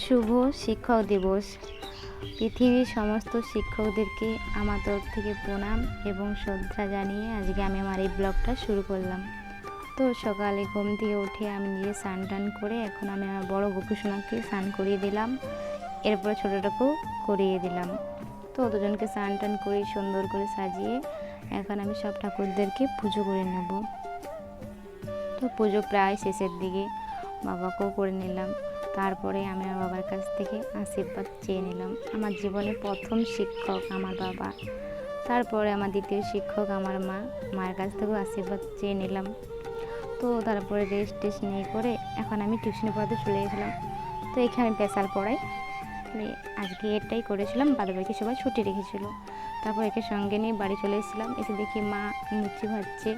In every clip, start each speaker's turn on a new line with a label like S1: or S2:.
S1: শুভ শিক্ষক দিবস। পৃথিবীর সমস্ত শিক্ষকদেরকে আমার তরফ থেকে প্রণাম এবং শ্রদ্ধা জানিয়ে আজকে আমি আমার এই ব্লগটা শুরু করলাম। তো সকালে ঘুম থেকে উঠে আমি নিজে স্নান টান করে এখন আমি আমার বড় গোপুসোনাকে স্নান করিয়ে দিলাম, এরপরে ছোটোটাকেও করিয়ে দিলাম। তো দুজনকে স্নান টান করে সুন্দর করে সাজিয়ে এখন আমি সব ঠাকুরদেরকে পুজো করে নেব। তো পুজো প্রায় শেষের দিকে, বাবাকেও করে নিলাম। তারপরে আমি আমার বাবার কাছ থেকে আশীর্বাদ চেয়ে নিলাম। আমার জীবনে প্রথম শিক্ষক আমার বাবা, তারপরে আমার দ্বিতীয় শিক্ষক আমার মা, মায়ের কাছ থেকেও আশীর্বাদ চেয়ে নিলাম। তো তারপরে রেস্ট নিয়ে করে এখন আমি টিউশনে পড়াতে চলে গেছিলাম। তো এখানে আমি স্পেশাল পড়াই, আজকে এটাই করেছিলাম, বাকি সবাই ছুটি রেখেছিল। তারপর একে সঙ্গে নিয়ে বাড়ি চলে এসেছিলাম। এসে দেখি মা মুচি ভাজছে,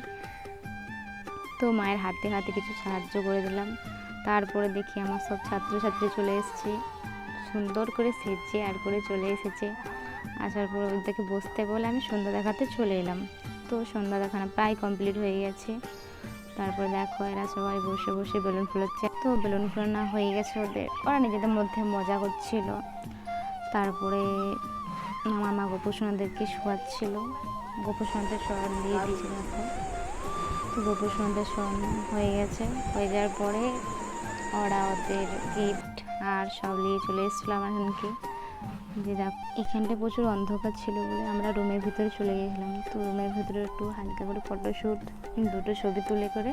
S1: তো মায়ের হাতে হাতে কিছু সাহায্য করে দিলাম। তারপরে দেখি আমার সব ছাত্রছাত্রী চলে এসেছে, সুন্দর করে সেজে আর করে চলে এসেছে। আসার পর ওদেরকে বসতে বলে আমি সন্ধ্যা দেখাতে চলে এলাম। তো সন্ধ্যা দেখানো প্রায় কমপ্লিট হয়ে গেছে। তারপরে দেখো এরা সবাই বসে বসে বেলুন ফুলাচ্ছে। তো বেলুন ফুলানো হয়ে গেছে ওদের, ওরা নিজেদের মধ্যে মজা করছিল। তারপরে আমার মা গোপুসোনাদেরকে শোয়াচ্ছিল, গোপুসোনাদের শোয়ান দিয়ে দিয়েছিল। দেখো তো গোপুসোনাদের শোয়ানো হয়ে গেছে, হয়ে যাওয়ার পরে ওরা ওদের গিফট আর সব নিয়ে চলে এসেছিলাম এখানকে। যে দেখ এখানটা প্রচুর অন্ধকার ছিল বলে আমরা রুমের ভিতরে চলে গেছিলাম। তো রুমের ভিতরে একটু হালকা করে ফটোশ্যুট, দুটো ছবি তুলে করে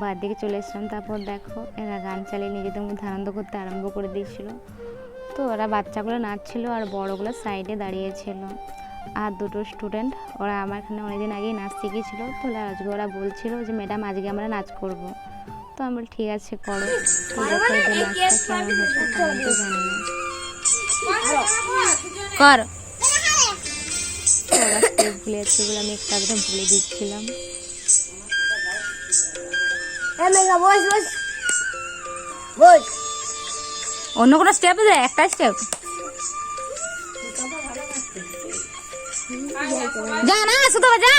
S1: বাড়ির দিকে চলে এসেছিলাম। তারপর দেখো এরা গান চালিয়ে নিজেদের মধ্যে আনন্দ করতে আরম্ভ করে দিয়েছিল। তো ওরা বাচ্চাগুলো নাচছিল আর বড়গুলো সাইডে দাঁড়িয়েছিল। আর দুটো স্টুডেন্ট, ওরা আমার এখানে অনেকদিন আগেই নাচ শিখেছিল। তো আজকে ওরা বলছিল যে ম্যাডাম আজকে আমরা নাচ করব। তো আমি বলি ঠিক আছে করো। নাচটা কেমন হচ্ছে তো জানি না, কর। ওরা স্টেপ ভুলে যাচ্ছে বলে আমি একটা ভুলে দিচ্ছিলাম। অন্য কোনো স্টেপ দেয়, একটা স্টেপ যা না শুধু যা।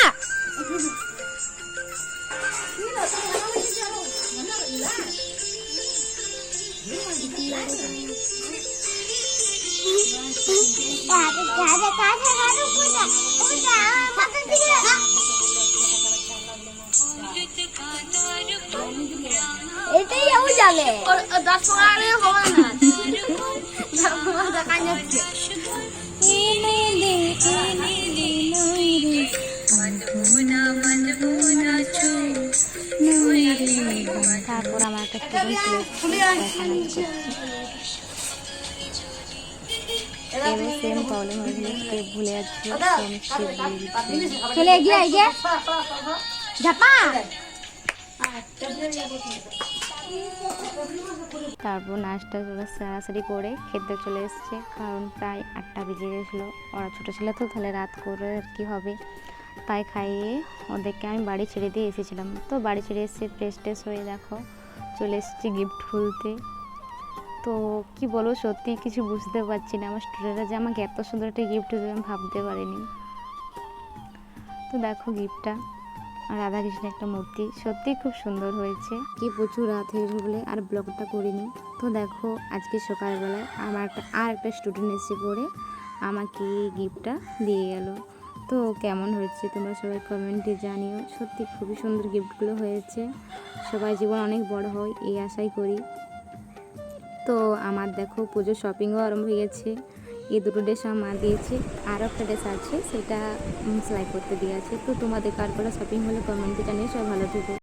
S2: এটাই ও জানে 10 টাকা হবে না দেখা যাচ্ছে।
S1: তারপর আমার একটা সেম প্রবলেম হয়েছিল, স্টেপ ভুলে যাচ্ছিল,
S2: চলে গিয়ে ঝাপা।
S1: তারপর নাচটা সারাসারি করে খেতে চলে এসছে, কারণ প্রায় 8টা বেজে গেছিলো। ওরা ছোটো ছিল তো, তাহলে রাত করে আর কি হবে, তাই খাইয়ে ওদেরকে আমি বাড়ি ছেড়ে দিয়ে এসেছিলাম। তো বাড়ি ছেড়ে এসে ফ্রেশ হয়ে দেখো চলে এসেছি গিফট খুলতে। তো কি বলবো, সত্যি কিছু বুঝতে পারছি না, আমার স্টুডেন্টরা যে আমাকে এত সুন্দর একটা গিফট দেবে আমি ভাবতে পারিনি। তো দেখো গিফটটা রাধাকৃষ্ণের একটা মূর্তি, সত্যি খুব সুন্দর হয়েছে। কি প্রচুর রাত হয়ে গেছে বলে আর ব্লগটা করিনি। তো দেখো আজকে সকালবেলায় আমার একটা স্টুডেন্ট এসে পড়ে আমাকে গিফটটা দিয়ে গেল। তো কেমন হয়েছে তোমরা সবাই কমেন্টে জানিও। সত্যি খুবই সুন্দর গিফটগুলো হয়েছে। সবাই জীবন অনেক বড় হয় এই আশাই করি। তো আমার দেখো পুজোর শপিংও আরম্ভ হয়ে গেছে। এই দুটো ড্রেস আমার মা দিয়েছে, আরও একটা ড্রেস আছে সেটা সেলাই করতে দিয়ে আছে। তো তোমাদের কার শপিং হলে কমেন্টে জানিয়ে সব ভালো থেকো।